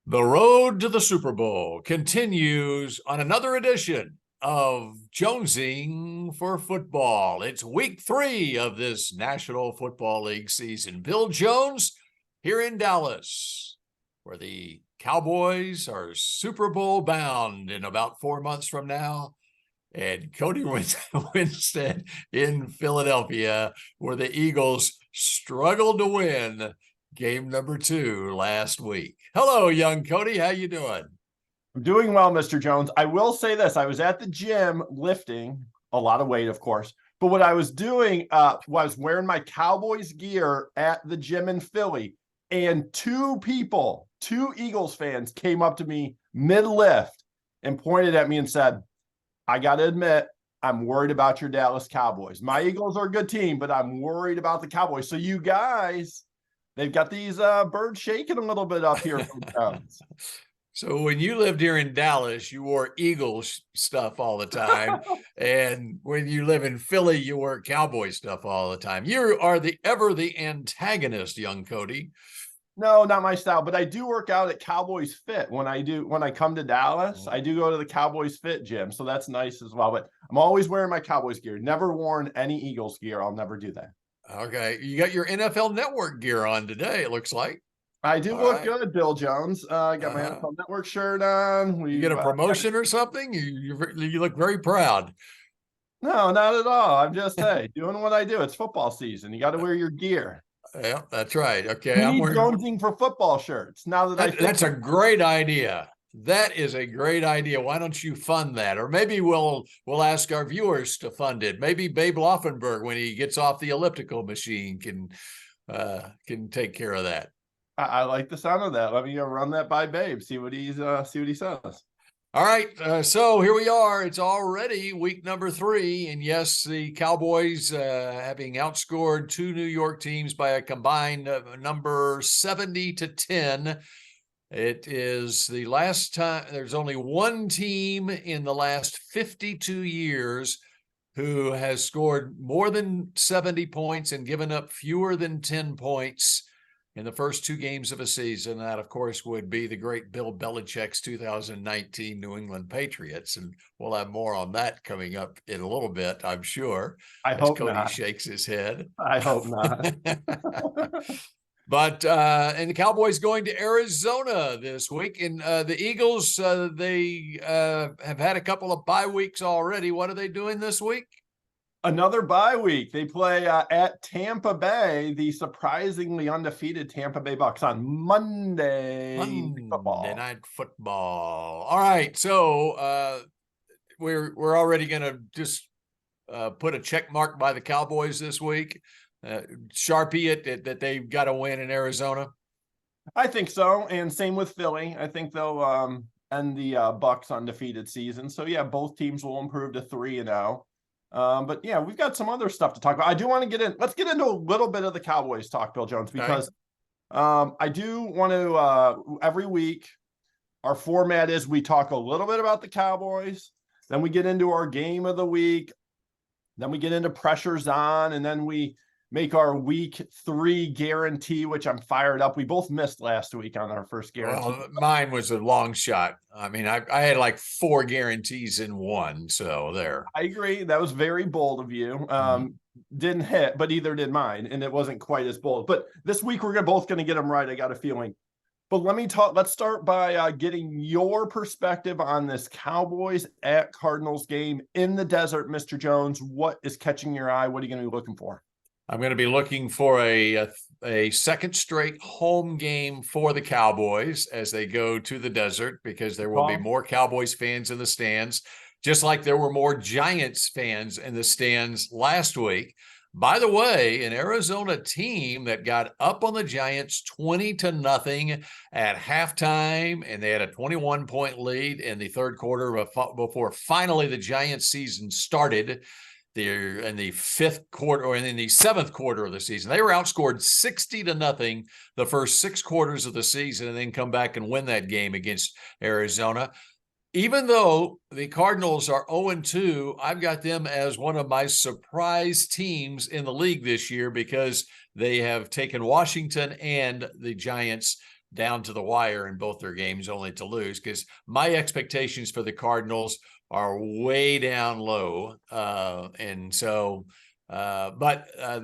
The road to the Super Bowl continues on another edition of Jonesing for Football. It's week 3 of this National Football League season. Bill Jones here in Dallas, where the Cowboys are Super Bowl bound in about 4 months from now. And Cody Winstead in Philadelphia, where the Eagles struggled to win game number 2 last week. Hello, young Cody. How you doing? I'm doing well, Mr. Jones. I will say this. I was at the gym lifting a lot of weight, of course. But what I was doing was wearing my Cowboys gear at the gym in Philly. And two Eagles fans came up to me mid-lift and pointed at me and said, I got to admit, I'm worried about your Dallas Cowboys. My Eagles are a good team, but I'm worried about the Cowboys. So you guys, they've got these birds shaking a little bit up here. So when you lived here in Dallas, you wore Eagles stuff all the time. And when you live in Philly, you wear Cowboy stuff all the time. You are ever the antagonist, young Cody. No, not my style, but I do work out at Cowboys Fit when I come to Dallas. I do go to the Cowboys Fit gym, so that's nice as well. But I'm always wearing my Cowboys gear. Never worn any Eagles gear. I'll never do that. Okay, you got your NFL Network gear on today, it looks like. I do look good, Bill Jones. I got my NFL Network shirt on. You get a promotion or something? You look very proud. No, not at all. I'm just, hey, doing what I do. It's football season. You got to wear your gear. Yeah, that's right. Okay, I'm jonesing for football shirts. Now that's a great idea. That is a great idea. Why don't you fund that? Or maybe we'll ask our viewers to fund it. Maybe Babe Laufenberg, when he gets off the elliptical machine, can take care of that. I like the sound of that. Let me run that by Babe. See what he says. All right, so here we are. It's already week number 3, and yes, the Cowboys having outscored 2 New York teams by a combined number 70-10. It is the last time. There's only one team in the last 52 years who has scored more than 70 points and given up fewer than 10 points in the first 2 games of a season. That, of course, would be the great Bill Belichick's 2019 New England Patriots. And we'll have more on that coming up in a little bit, I'm sure. I hope Cody not. Shakes his head. I hope not. But and the Cowboys going to Arizona this week. And the Eagles, they have had a couple of bye weeks already. What are they doing this week? Another bye week. They play at Tampa Bay, the surprisingly undefeated Tampa Bay Bucks on Monday Night Football. All right, so we're already going to just put a check mark by the Cowboys this week. Sharpie it that they've got to win in Arizona. I think so, and same with Philly. I think they'll end the Bucks undefeated season. So yeah, both teams will improve to 3-0. But yeah, we've got some other stuff to talk about. I do want to get in. Let's get into a little bit of the Cowboys talk, Bill Jones, because I do want to every week our format is we talk a little bit about the Cowboys, then we get into our game of the week, then we get into pressures on, and then we make our week 3 guarantee, which I'm fired up. We both missed last week on our first guarantee. Well, mine was a long shot. I mean, I had like 4 guarantees in one. So there. I agree. That was very bold of you. Didn't hit, but either did mine. And it wasn't quite as bold. But this week, we're both going to get them right. I got a feeling. But let's start by getting your perspective on this Cowboys at Cardinals game in the desert, Mr. Jones. What is catching your eye? What are you going to be looking for? I'm going to be looking for a second straight home game for the Cowboys as they go to the desert, because there will be more Cowboys fans in the stands, just like there were more Giants fans in the stands last week. By the way, an Arizona team that got up on the Giants 20-0 at halftime, and they had a 21-point lead in the third quarter before finally the Giants season started. They're in the 5th quarter, or in the 7th quarter of the season. They were outscored 60-0 the first 6 quarters of the season, and then come back and win that game against Arizona. Even though the Cardinals are 0-2, I've got them as one of my surprise teams in the league this year, because they have taken Washington and the Giants down to the wire in both their games, only to lose, because my expectations for the Cardinals are way down low. But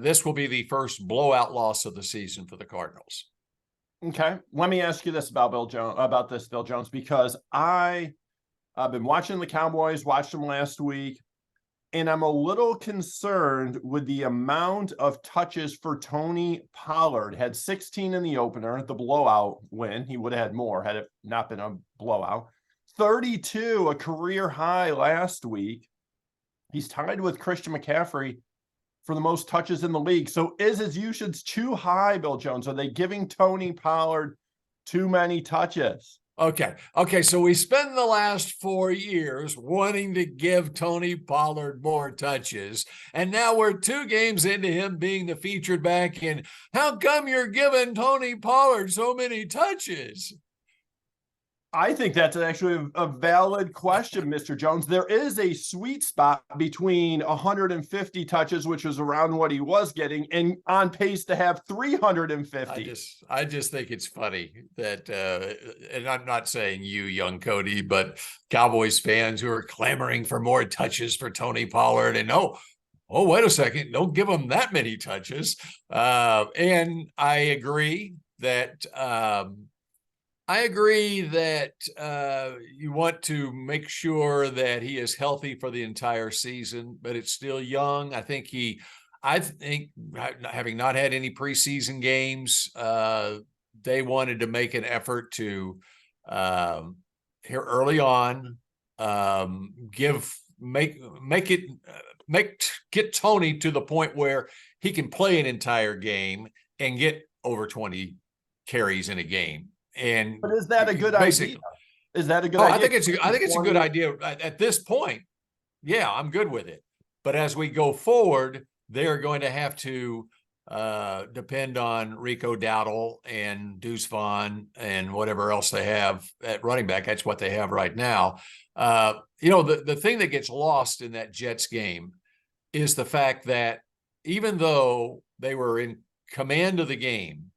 this will be the first blowout loss of the season for the Cardinals. Okay. Let me ask you this about Bill Jones, because I've been watching the Cowboys, watched them last week, and I'm a little concerned with the amount of touches for Tony Pollard. Had 16 in the opener, the blowout win. He would have had more had it not been a blowout. 32, a career high last week. He's tied with Christian McCaffrey for the most touches in the league. So is his usage too high, Bill Jones? Are they giving Tony Pollard too many touches? Okay. So we spent the last 4 years wanting to give Tony Pollard more touches. And now we're 2 games into him being the featured back. And how come you're giving Tony Pollard so many touches? I think that's actually a valid question, Mr. Jones. There is a sweet spot between 150 touches, which is around what he was getting, and on pace to have 350. I just think it's funny that, and I'm not saying you, young Cody, but Cowboys fans who are clamoring for more touches for Tony Pollard, and wait a second, don't give him that many touches. And I agree that. You want to make sure that he is healthy for the entire season, but it's still young. I think having not had any preseason games, they wanted to make an effort to here early on, get Tony to the point where he can play an entire game and get over 20 carries in a game. But is that a good idea? Is that a good idea? I think it's a good idea at this point. Yeah, I'm good with it. But as we go forward, they're going to have to depend on Rico Dowdle and Deuce Vaughn and whatever else they have at running back. That's what they have right now. The thing that gets lost in that Jets game is the fact that even though they were in command of the game,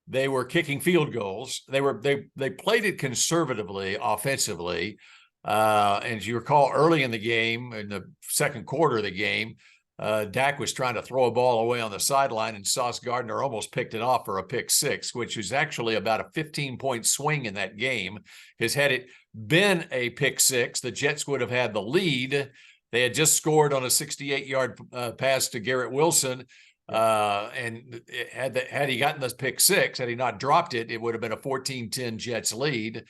they were kicking field goals. They played it conservatively offensively. And as you recall, early in the game, in the second quarter of the game, Dak was trying to throw a ball away on the sideline, and Sauce Gardner almost picked it off for a pick six, which was actually about a 15-point swing in that game. Because had it been a pick six, the Jets would have had the lead. They had just scored on a 68-yard pass to Garrett Wilson. And had he gotten this pick six, had he not dropped it, it would have been a 14-10 Jets lead.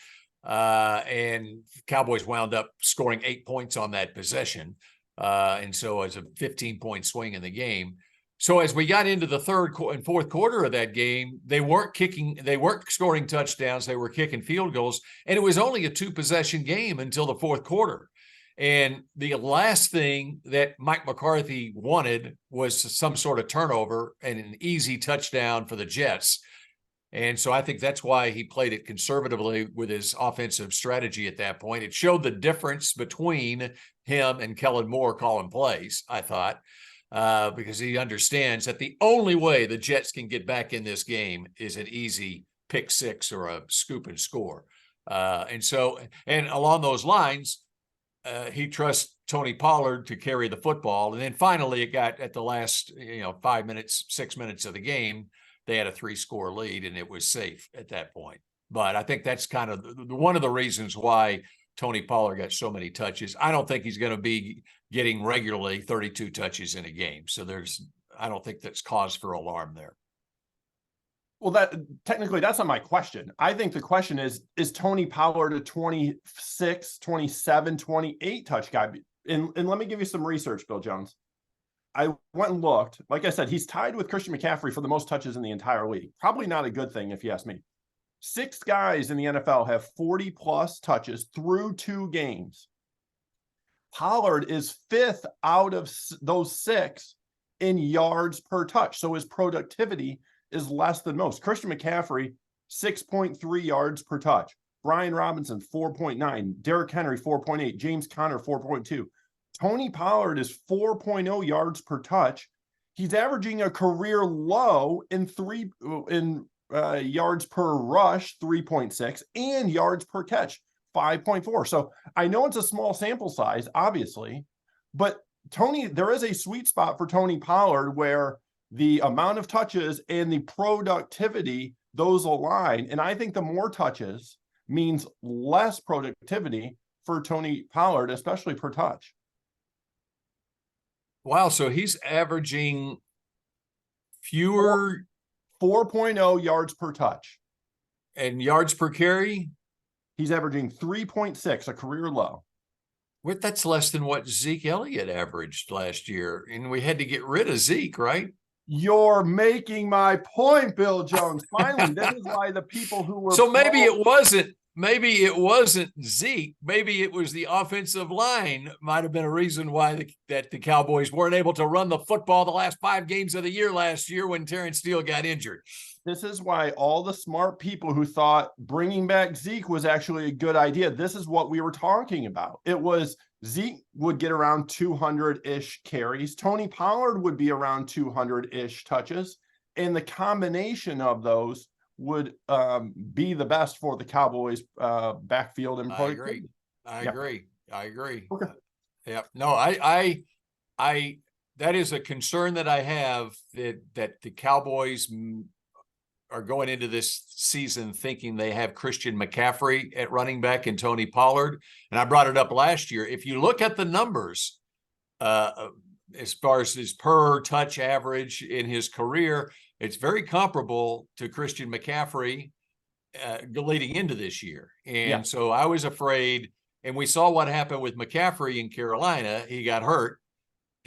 And Cowboys wound up scoring 8 points on that possession. And so it's a 15-point swing in the game. So as we got into the third and fourth quarter of that game, they weren't scoring touchdowns. They were kicking field goals. And it was only a 2-possession game until the fourth quarter. And the last thing that Mike McCarthy wanted was some sort of turnover and an easy touchdown for the Jets. And so I think that's why he played it conservatively with his offensive strategy at that point. It showed the difference between him and Kellen Moore calling plays, I thought, because he understands that the only way the Jets can get back in this game is an easy pick six or a scoop and score. And along those lines, he trusts Tony Pollard to carry the football. And then finally it got at the last, 5 minutes, 6 minutes of the game, they had a 3-score lead and it was safe at that point. But I think that's kind of one of the reasons why Tony Pollard got so many touches. I don't think he's going to be getting regularly 32 touches in a game. So I don't think that's cause for alarm there. Well, that's not my question. I think the question is Tony Pollard a 26, 27, 28 touch guy? And let me give you some research, Bill Jones. I went and looked. Like I said, he's tied with Christian McCaffrey for the most touches in the entire league. Probably not a good thing if you ask me. 6 guys in the NFL have 40-plus touches through 2 games. Pollard is 5th out of those 6 in yards per touch. So his productivity is less than most. Christian McCaffrey, 6.3 yards per touch. Brian Robinson, 4.9. Derrick Henry, 4.8. James Conner, 4.2. Tony Pollard is 4.0 yards per touch. He's averaging a career low in yards per rush, 3.6, and yards per catch, 5.4. So I know it's a small sample size, obviously, but there is a sweet spot for Tony Pollard where the amount of touches and the productivity, those align. And I think the more touches means less productivity for Tony Pollard, especially per touch. Wow. So he's averaging fewer 4.0 yards per touch. And yards per carry? He's averaging 3.6, a career low. That's less than what Zeke Elliott averaged last year. And we had to get rid of Zeke, right? You're making my point, Bill Jones. Finally, this is why the people who were so maybe it wasn't Zeke. Maybe it was the offensive line. Might have been a reason why the Cowboys weren't able to run the football the last 5 games of the year last year when Terrence Steele got injured. This is why all the smart people who thought bringing back Zeke was actually a good idea. This is what we were talking about. It was Zeke would get around 200-ish carries. Tony Pollard would be around 200-ish touches. And the combination of those would be the best for the Cowboys backfield and productivity. I agree. Okay. Yeah. No, I that is a concern that I have that the Cowboys are going into this season thinking they have Christian McCaffrey at running back and Tony Pollard. And I brought it up last year. If you look at the numbers, as far as his per touch average in his career, it's very comparable to Christian McCaffrey leading into this year. And so I was afraid, and we saw what happened with McCaffrey in Carolina. He got hurt.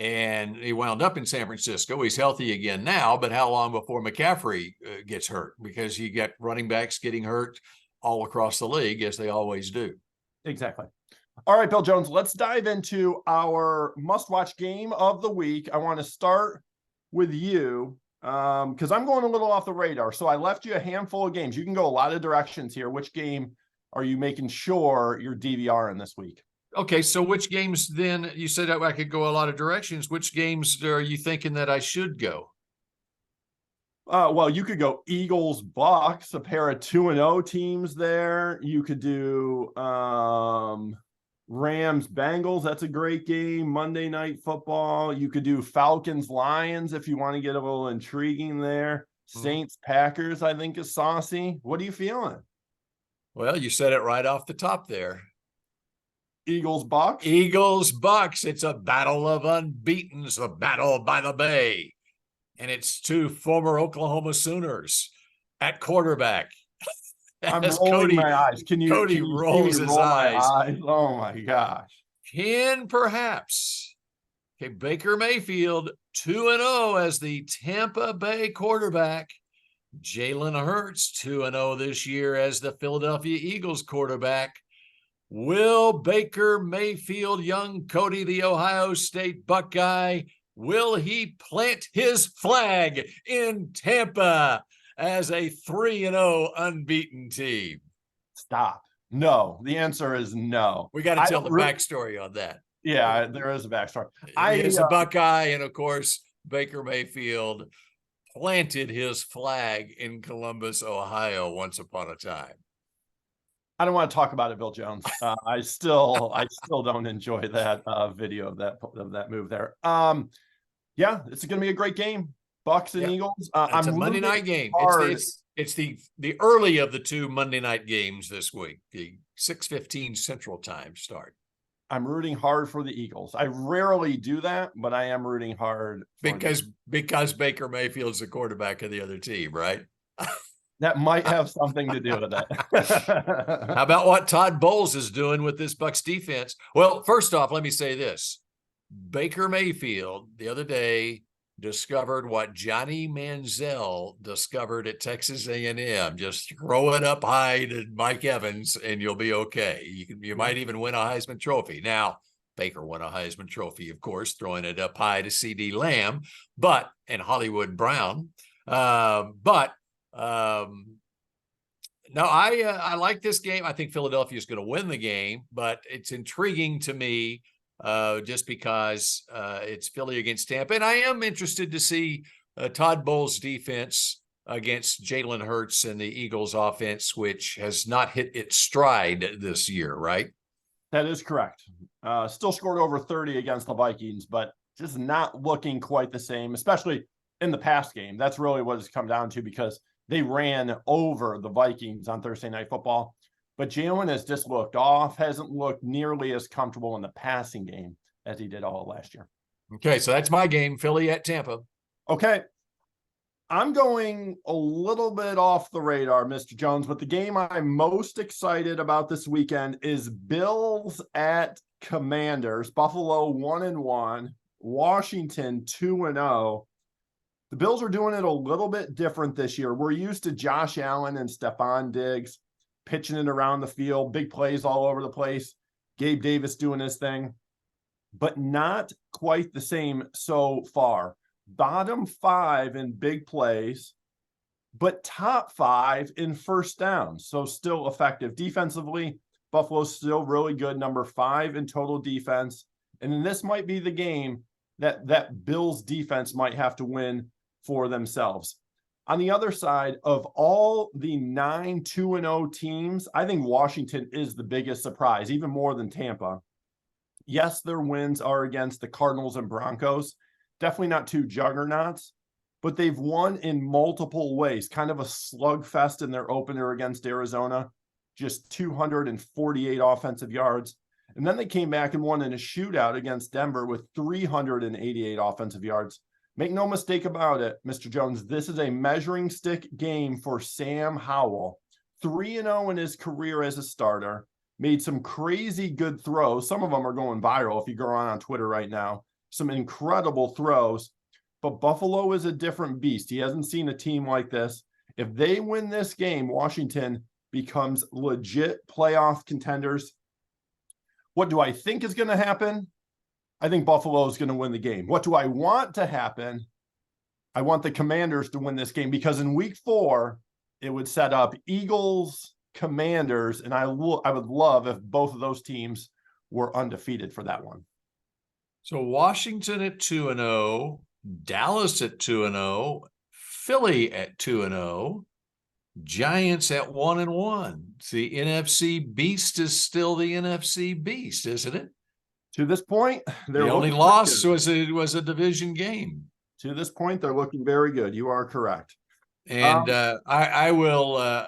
And he wound up in San Francisco. He's healthy again now, but how long before McCaffrey gets hurt? Because you get running backs getting hurt all across the league, as they always do. Exactly. All right, Bill Jones, let's dive into our must-watch game of the week. I want to start with you because I'm going a little off the radar. So I left you a handful of games. You can go a lot of directions here. Which game are you making sure you're DVRing this week? Okay, so which games then? You said I could go a lot of directions. Which games are you thinking that I should go? Well, you could go Eagles, Bucks, a pair of 2-0 teams there. You could do Rams, Bengals. That's a great game. Monday Night Football. You could do Falcons, Lions if you want to get a little intriguing there. Saints, Packers, I think is saucy. What are you feeling? Well, you said it right off the top there. Eagles, Bucks. Eagles, Bucks. It's a battle of unbeatens, a battle by the Bay. And it's 2 former Oklahoma Sooners at quarterback. I'm rolling my eyes. Cody rolls his eyes. Oh my gosh. Can perhaps Baker Mayfield 2-0 as the Tampa Bay quarterback. Jalen Hurts 2-0 this year as the Philadelphia Eagles quarterback. Will Baker Mayfield, young Cody, the Ohio State Buckeye, will he plant his flag in Tampa as a 3-0 unbeaten team? Stop. No. The answer is no. We got to tell the backstory on that. Yeah, there is a backstory. He's a Buckeye, and of course, Baker Mayfield planted his flag in Columbus, Ohio once upon a time. I don't want to talk about it, Bill Jones. I still don't enjoy that video of that move there. Yeah, it's going to be a great game. Bucks and Eagles. It's a Monday night game. It's the early of the 2 Monday night games this week. The 6:15 Central Time start. I'm rooting hard for the Eagles. I rarely do that, but I am rooting hard because Baker Mayfield's the quarterback of the other team, right? That might have something to do with that. How about what Todd Bowles is doing with this Bucs defense? Well, first off, let me say this. Baker Mayfield the other day discovered what Johnny Manziel discovered at Texas A&M. Just throw it up high to Mike Evans and you'll be okay. You might even win a Heisman Trophy. Now, Baker won a Heisman Trophy, of course, throwing it up high to C.D. Lamb, and Hollywood Brown. No, I like this game. I think Philadelphia is going to win the game, but it's intriguing to me just because it's Philly against Tampa. And I am interested to see Todd Bowles' defense against Jalen Hurts and the Eagles offense, which has not hit its stride this year, right? That is correct. Still scored over 30 against the Vikings, but just not looking quite the same, especially in the past game. That's really what it's come down to, because they ran over the Vikings on Thursday Night Football. But Jalen has just looked off, hasn't looked nearly as comfortable in the passing game as he did all of last year. Okay, so that's my game, Philly at Tampa. Okay. I'm going a little bit off the radar, Mr. Jones, but the game I'm most excited about this weekend is Bills at Commanders. Buffalo 1-1, Washington 2-0. The Bills are doing it a little bit different this year. We're used to Josh Allen and Stephon Diggs pitching it around the field, big plays all over the place. Gabe Davis doing his thing, but not quite the same so far. Bottom 5 in big plays, but top 5 in first downs. So still effective defensively. Buffalo's still really good, number 5 in total defense. And then this might be the game that Bills defense might have to win for themselves. On the other side, of all the 9 2-0 teams, I think Washington is the biggest surprise, even more than Tampa. Yes, their wins are against the Cardinals and Broncos. Definitely not 2 juggernauts, but they've won in multiple ways. Kind of a slugfest in their opener against Arizona, just 248 offensive yards. And then they came back and won in a shootout against Denver with 388 offensive yards. Make no mistake about it, Mr. Jones, this is a measuring stick game for Sam Howell. 3-0 in his career as a starter. Made some crazy good throws. Some of them are going viral if you go on Twitter right now. Some incredible throws, but Buffalo is a different beast. He hasn't seen a team like this. If they win this game, Washington becomes legit playoff contenders. What do I think is going to happen? I think Buffalo is going to win the game. What do I want to happen? I want the Commanders to win this game, because in week 4, it would set up Eagles, Commanders, and I would love if both of those teams were undefeated for that one. So Washington at 2-0, Dallas at 2-0, Philly at 2-0, Giants at 1-1. The NFC beast is still the NFC beast, isn't it? To this point, the only loss was a division game. To this point, they're looking very good. You are correct. And I will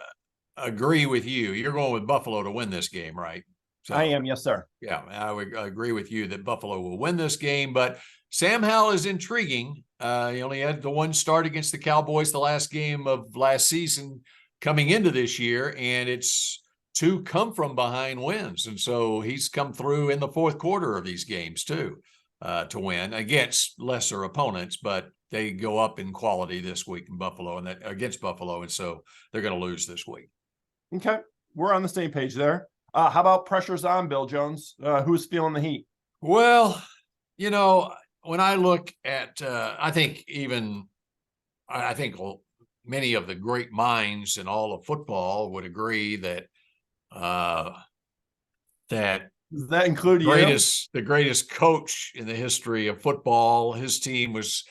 agree with you. You're going with Buffalo to win this game, right? So, I am, yes, sir. Yeah, I would agree with you that Buffalo will win this game, but Sam Howell is intriguing. He only had the one start against the Cowboys the last game of last season coming into this year, and it's 2 come from behind wins. And so he's come through in the fourth quarter of these games too, to win against lesser opponents, but they go up in quality this week in Buffalo and against Buffalo. And so they're going to lose this week. Okay. We're on the same page there. How about pressure's on, Bill Jones? Who's feeling the heat? Well, when I look at, I think many of the great minds in all of football would agree that does that include the greatest coach in the history of football. His team was,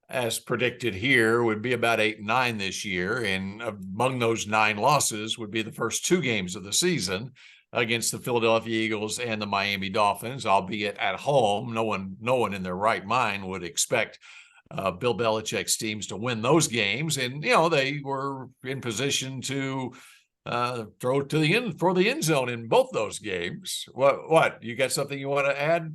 as predicted here, would be about 8-9 this year. And among those 9 losses would be the first 2 games of the season against the Philadelphia Eagles and the Miami Dolphins, albeit at home. No one in their right mind would expect Bill Belichick's teams to win those games. And, they were in position to throw to the end zone in both those games. What? You got something you want to add?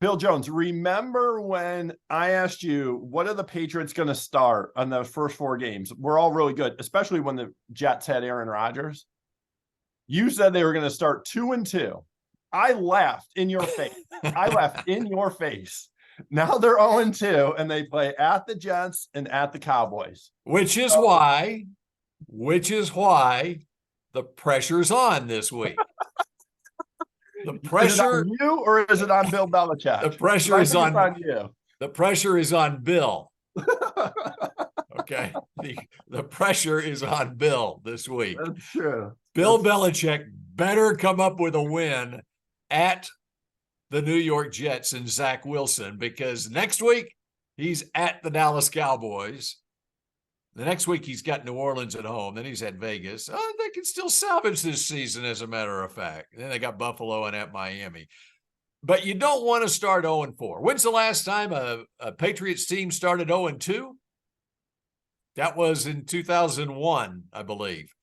Bill Jones, remember when I asked you, what are the Patriots going to start on those first 4 games? We're all really good, especially when the Jets had Aaron Rodgers. You said they were going to start 2-2. I laughed in your face. Now they're 0-2, and they play at the Jets and at the Cowboys. Which is why the pressure's on this week. The pressure is it on you, or is it on Bill Belichick? The pressure is on you. The pressure is on Bill. Okay. The pressure is on Bill this week. That's true. Bill Belichick better come up with a win at the New York Jets and Zach Wilson, because next week he's at the Dallas Cowboys. The next week he's got New Orleans at home. Then he's at Vegas. They can still salvage this season, as a matter of fact. Then they got Buffalo and at Miami. But you don't want to start 0-4. When's the last time a Patriots team started 0-2? That was in 2001, I believe.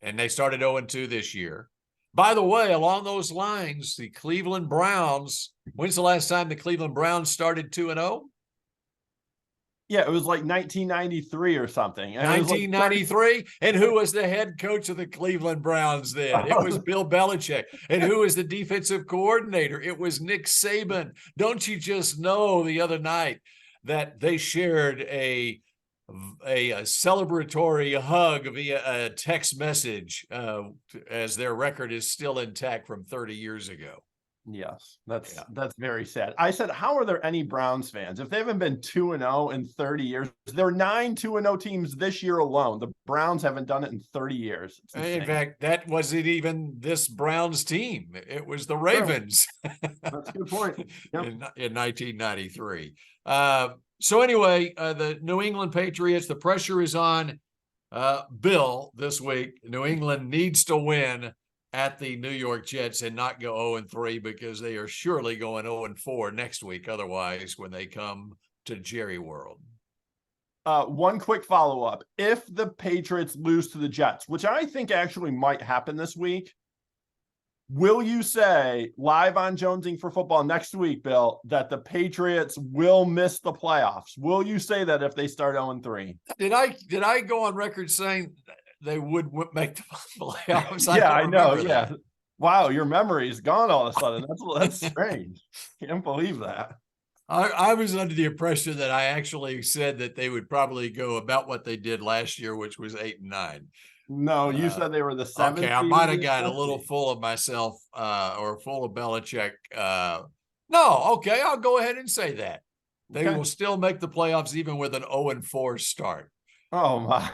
And they started 0-2 this year. By the way, along those lines, the Cleveland Browns, when's the last time the Cleveland Browns started 2-0? Yeah, it was like 1993 or something. 1993. Like and who was the head coach of the Cleveland Browns then? It was Bill Belichick. And who was the defensive coordinator? It was Nick Saban. Don't you just know the other night that they shared a celebratory hug via a text message as their record is still intact from 30 years ago? Yes, that's very sad. I said, how are there any Browns fans? If they haven't been 2-0 in 30 years, there are 9 2-0 teams this year alone. The Browns haven't done it in 30 years. In fact, that wasn't even this Browns team. It was the Ravens. That's a good point. Yep. in 1993. So anyway, the New England Patriots, the pressure is on Bill this week. New England needs to win at the New York Jets and not go 0-3 because they are surely going 0-4 next week. Otherwise, when they come to Jerry World. One quick follow-up. If the Patriots lose to the Jets, which I think actually might happen this week, will you say live on Jonesing for Football next week, Bill, that the Patriots will miss the playoffs? Will you say that if they start 0-3? Did I go on record saying they would make the playoffs? Yeah, I know. Yeah. Wow, your memory is gone all of a sudden. That's strange. Can't believe that. I was under the impression that I actually said that they would probably go about what they did last year, which was 8-9. No, you said they were the 7th. Okay, I might have got a little full of myself or full of Belichick. No, okay, I'll go ahead and say that. They will still make the playoffs even with an 0-4 start. Oh my,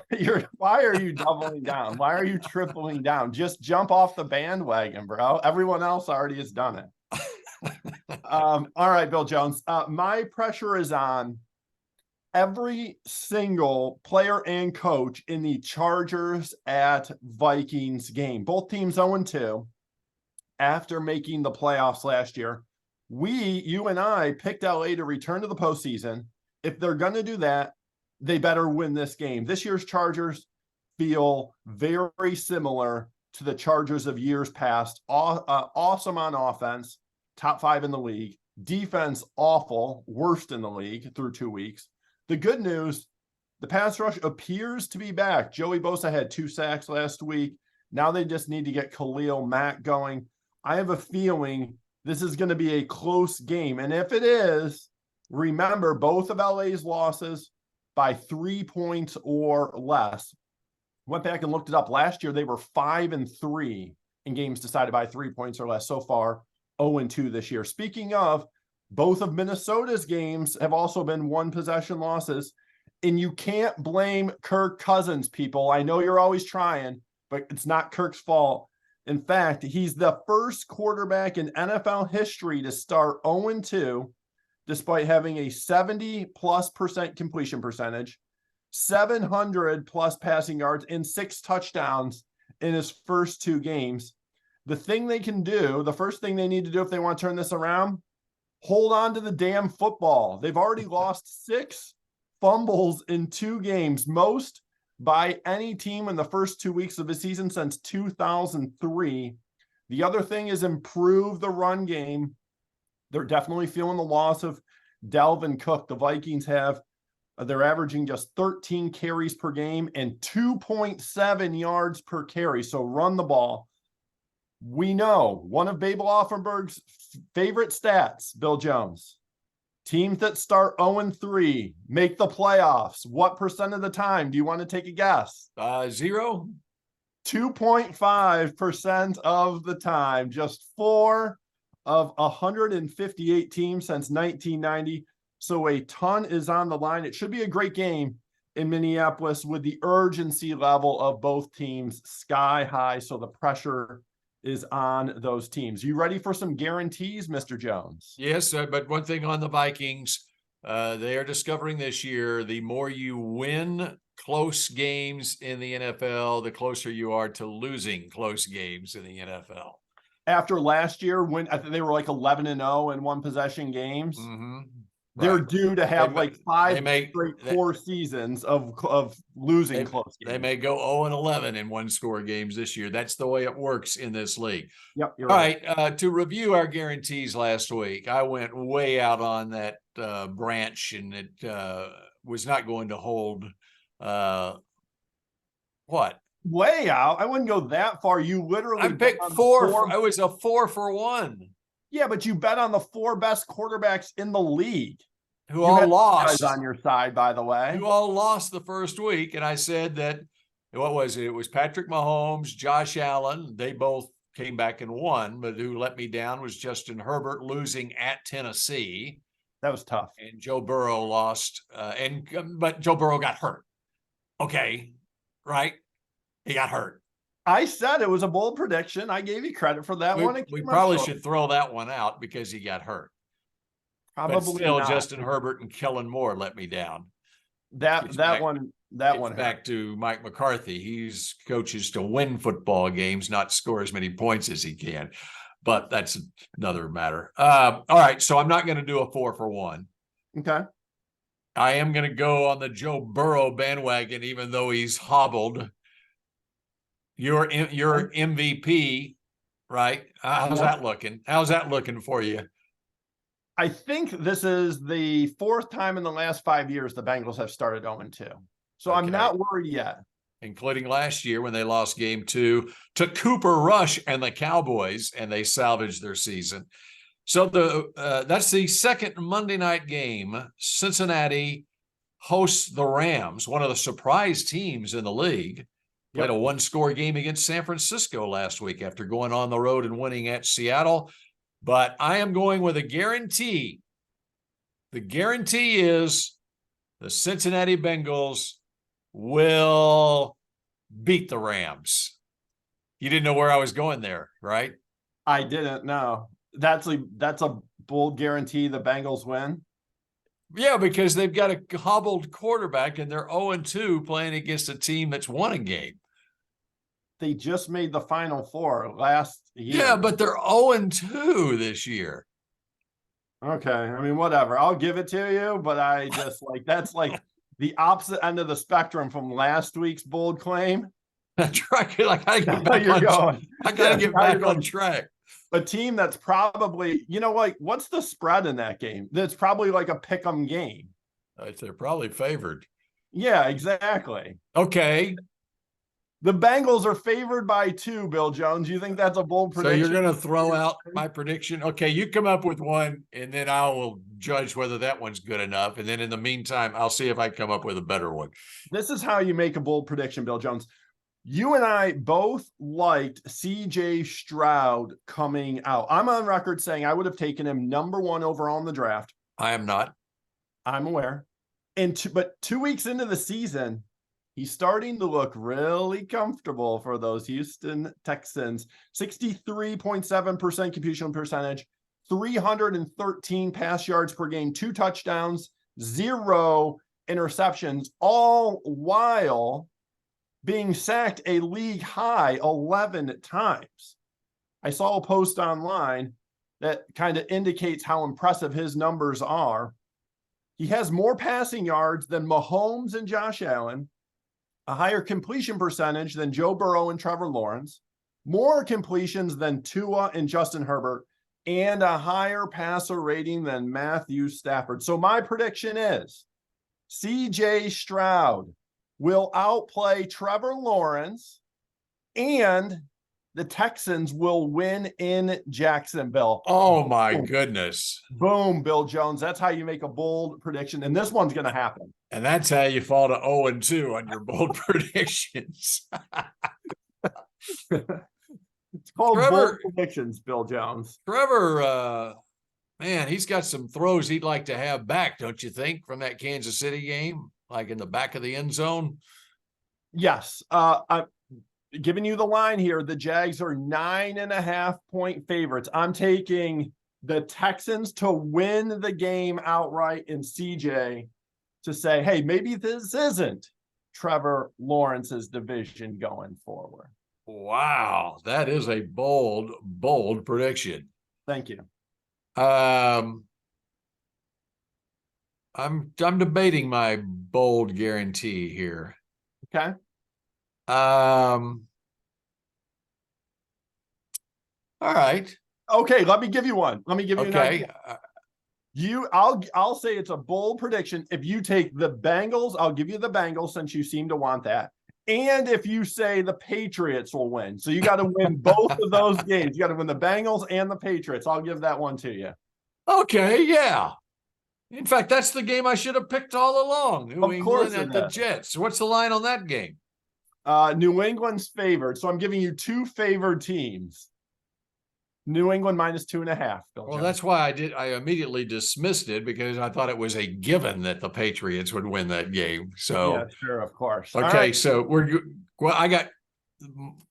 why are you doubling down? Why are you tripling down? Just jump off the bandwagon, bro. Everyone else already has done it. All right, Bill Jones. My pressure is on every single player and coach in the Chargers at Vikings game. Both teams 0-2 after making the playoffs last year. You and I picked LA to return to the postseason. If they're going to do that, they better win this game. This year's Chargers feel very similar to the Chargers of years past. Awesome on offense, top 5 in the league. Defense, awful, worst in the league through 2 weeks. The good news, the pass rush appears to be back. Joey Bosa had 2 sacks last week. Now they just need to get Khalil Mack going. I have a feeling this is going to be a close game. And if it is, remember both of LA's losses by 3 points or less. Went back and looked it up. Last year, they were 5-3 in games decided by 3 points or less. So far, 0-2 this year. Speaking of, both of Minnesota's games have also been 1-possession losses. And you can't blame Kirk Cousins, people. I know you're always trying, but it's not Kirk's fault. In fact, he's the first quarterback in NFL history to start 0-2, despite having a 70+% completion percentage, 700+ passing yards, and 6 touchdowns in his first 2 games. The thing they can do, the first thing they need to do if they want to turn this around, hold on to the damn football. They've already lost 6 fumbles in 2 games, most by any team in the first 2 weeks of the season since 2003. The other thing is improve the run game. They're definitely feeling the loss of Dalvin Cook. The Vikings they're averaging just 13 carries per game and 2.7 yards per carry. So run the ball. We know one of Babel Offenberg's favorite stats, Bill Jones. Teams that start 0-3 make the playoffs. What percent of the time? Do you want to take a guess? 0. 2.5% of the time. Just 4 of 158 teams since 1990. So a ton is on the line. It should be a great game in Minneapolis with the urgency level of both teams sky high. So the pressure is on those teams. You ready for some guarantees, Mr. Jones? Yes, but one thing on the Vikings, they are discovering this year, the more you win close games in the NFL, the closer you are to losing close games in the NFL. After last year, when I think they were like 11-0 in one possession games, they're due to have like five straight 4 seasons of losing close games. They may go 0-11 in one score games this year. That's the way it works in this league. Yep. You're All right. right. To review our guarantees last week, I went way out on that branch, and it was not going to hold. What? Way out. I wouldn't go that far. You literally I picked four. I was a 4 for 1. Yeah, but you bet on the 4 best quarterbacks in the league. Who all lost on your side, by the way. Who all lost the first week. And I said that, what was it? It was Patrick Mahomes, Josh Allen. They both came back and won, but who let me down was Justin Herbert losing at Tennessee. That was tough. And Joe Burrow lost, but Joe Burrow got hurt. Okay, right? He got hurt. I said it was a bold prediction. I gave you credit for that one. We probably should throw that one out because he got hurt. Probably but still not. Justin Herbert and Kellen Moore let me down. That one back to Mike McCarthy. He's coaches to win football games, not score as many points as he can. But that's another matter. All right, so I'm not going to do a 4 for 1. Okay. I am going to go on the Joe Burrow bandwagon, even though he's hobbled. Your MVP, right? How's that looking? How's that looking for you? I think this is the 4th time in the last 5 years the Bengals have started 0-2. So I'm not worried yet. Including last year when they lost game 2 to Cooper Rush and the Cowboys, and they salvaged their season. So that's the second Monday night game. Cincinnati hosts the Rams, one of the surprise teams in the league. Played a 1-score game against San Francisco last week after going on the road and winning at Seattle. But I am going with a guarantee. The guarantee is the Cincinnati Bengals will beat the Rams. You didn't know where I was going there, right? I didn't know. That's a bold guarantee the Bengals win. Yeah, because they've got a hobbled quarterback and they're 0-2 playing against a team that's won a game. They just made the Final Four last year. Yeah, but they're 0-2 this year. Okay. I mean, whatever. I'll give it to you, but I just that's like the opposite end of the spectrum from last week's bold claim. That's right. I gotta get back on track. A team that's probably, what's the spread in that game? That's probably like a pick 'em game. They're probably favored. Yeah, exactly. Okay. The Bengals are favored by 2, Bill Jones. You think that's a bold prediction? So you're going to throw out my prediction? Okay, you come up with one, and then I will judge whether that one's good enough. And then in the meantime, I'll see if I come up with a better one. This is how you make a bold prediction, Bill Jones. You and I both liked C.J. Stroud coming out. I'm on record saying I would have taken him number 1 overall in the draft. I am not. I'm aware. But 2 weeks into the season, he's starting to look really comfortable for those Houston Texans. 63.7% completion percentage, 313 pass yards per game, 2 touchdowns, 0 interceptions, all while being sacked a league high 11 times. I saw a post online that kind of indicates how impressive his numbers are. He has more passing yards than Mahomes and Josh Allen, a higher completion percentage than Joe Burrow and Trevor Lawrence, more completions than Tua and Justin Herbert, and a higher passer rating than Matthew Stafford. So my prediction is C.J. Stroud will outplay Trevor Lawrence, and the Texans will win in Jacksonville. Oh, my goodness. Boom, Bill Jones. That's how you make a bold prediction, and this one's going to happen. And that's how you fall to 0-2 on your bold predictions. It's called bold predictions, Bill Jones. Trevor, man, he's got some throws he'd like to have back, don't you think, from that Kansas City game? Like in the back of the end zone? Yes. I'm giving you the line here. The Jags are 9.5-point favorites. I'm taking the Texans to win the game outright and CJ to say, hey, maybe this isn't Trevor Lawrence's division going forward. Wow, that is a bold prediction. Thank you. I'm debating my bold guarantee here. Okay. All right. Okay, let me give you one. Let me give you an Okay. idea. I'll say it's a bold prediction. If you take the Bengals, I'll give you the Bengals since you seem to want that. And if you say the Patriots will win. So you got to win both of those games. You got to win the Bengals and the Patriots. I'll give that one to you. Okay, yeah. In fact, that's the game I should have picked all along. New England at the Jets. What's the line on that game? New England's favored. So I'm giving you two favored teams. New England minus 2.5. Well, that's why I immediately dismissed it because I thought it was a given that the Patriots would win that game. So yeah, sure, of course. Okay, so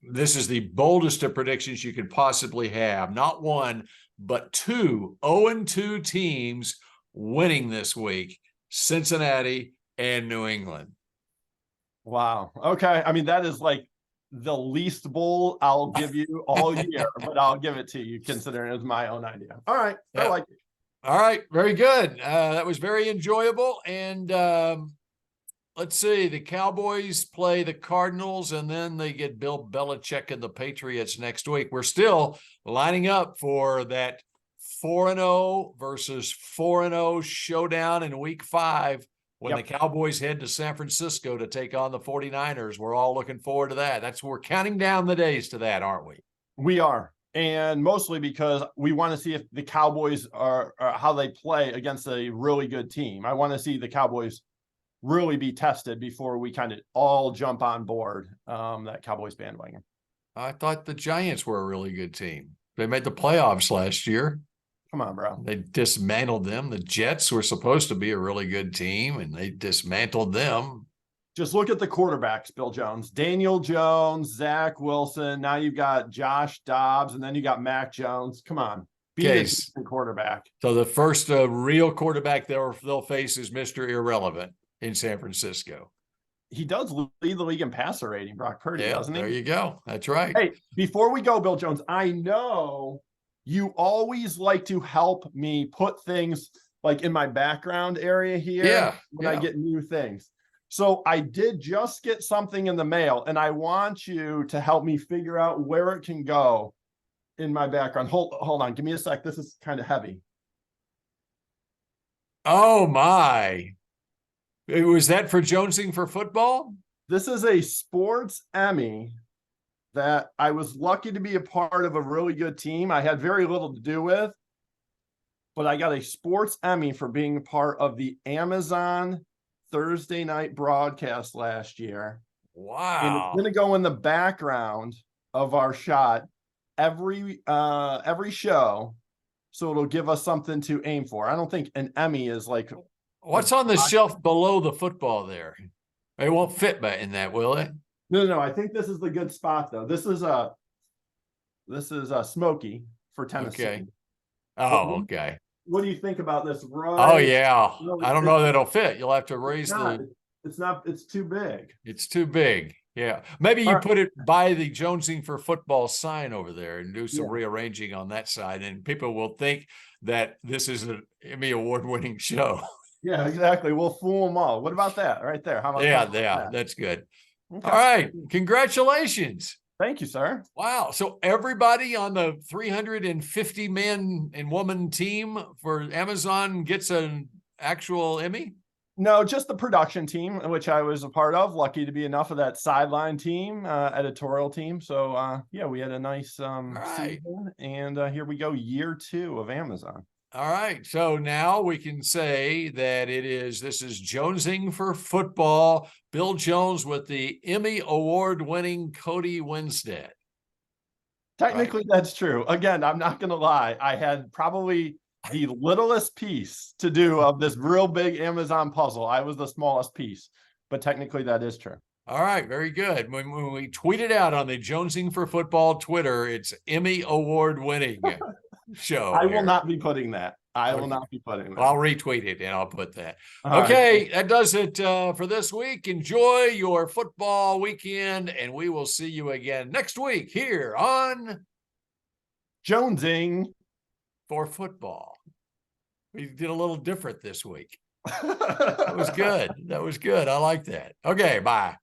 this is the boldest of predictions you could possibly have. Not one, but 2 0-2 teams winning this week: Cincinnati and New England. Wow. Okay. I mean, that is like the least bold I'll give you all year, but I'll give it to you considering it was my own idea. All right. Yeah. I like it. All right. Very good. That was very enjoyable. And let's see. The Cowboys play the Cardinals, and then they get Bill Belichick and the Patriots next week. We're still lining up for that 4-0 versus 4-0 showdown in week 5. When the Cowboys head to San Francisco to take on the 49ers. We're all looking forward to that. We're counting down the days to that, aren't we? We are. And mostly because we want to see if the Cowboys are how they play against a really good team. I want to see the Cowboys really be tested before we kind of all jump on board that Cowboys bandwagon. I thought the Giants were a really good team. They made the playoffs last year. Come on, bro. They dismantled them. The Jets were supposed to be a really good team, and they dismantled them. Just look at the quarterbacks, Bill Jones. Daniel Jones, Zach Wilson. Now you've got Josh Dobbs, and then you got Mac Jones. Come on. Be a decent quarterback. So the first real quarterback they'll face is Mr. Irrelevant in San Francisco. He does lead the league in passer rating, Brock Purdy, doesn't he? There you go. That's right. Hey, before we go, Bill Jones, I know you always like to help me put things like in my background area here when I get new things. So I did just get something in the mail, and I want you to help me figure out where it can go in my background. Hold on. Give me a sec. This is kind of heavy. Oh, my. Was that for Jonesing for Football? This is a sports Emmy that I was lucky to be a part of a really good team. I had very little to do with, but I got a sports Emmy for being a part of the Amazon Thursday night broadcast last year. Wow. And it's going to go in the background of our shot every show. So it'll give us something to aim for. I don't think an Emmy is like. What's on the shelf below the football there? It won't fit in that, will it? No. I think this is the good spot though. This is a Smokey for Tennessee. Okay. Oh, okay. What do you think about this? Oh yeah. I don't know that it'll fit. You'll have to raise it's too big. It's too big. Yeah. Maybe you put it by the Jonesing for Football sign over there and do some rearranging on that side, and people will think that this is an Emmy award-winning show. Yeah, exactly. We'll fool them all. What about that right there? How about that? That's good. Okay. All right. Congratulations. Thank you, sir. Wow. So everybody on the 350 man and woman team for Amazon gets an actual Emmy? No, just the production team, which I was a part of. Lucky to be enough of that sideline team, editorial team. So, we had a nice season. And here we go, year 2 of Amazon. All right. So now we can say that this is Jonesing for Football. Bill Jones with the Emmy award-winning Cody Winstead. Technically, that's true. Again, I'm not going to lie. I had probably the littlest piece to do of this real big Amazon puzzle. I was the smallest piece, but technically that is true. All right. Very good. When we tweet it out on the Jonesing for Football Twitter, it's Emmy award-winning. show. I will here. not be putting that. I will Okay. not be putting that. Well, I'll retweet it and I'll put that. All Okay, right. that does it for this week. Enjoy your football weekend, and we will see you again next week here on Jonesing For Football. We did a little different this week. That was good. That was good. I like that. Okay, bye.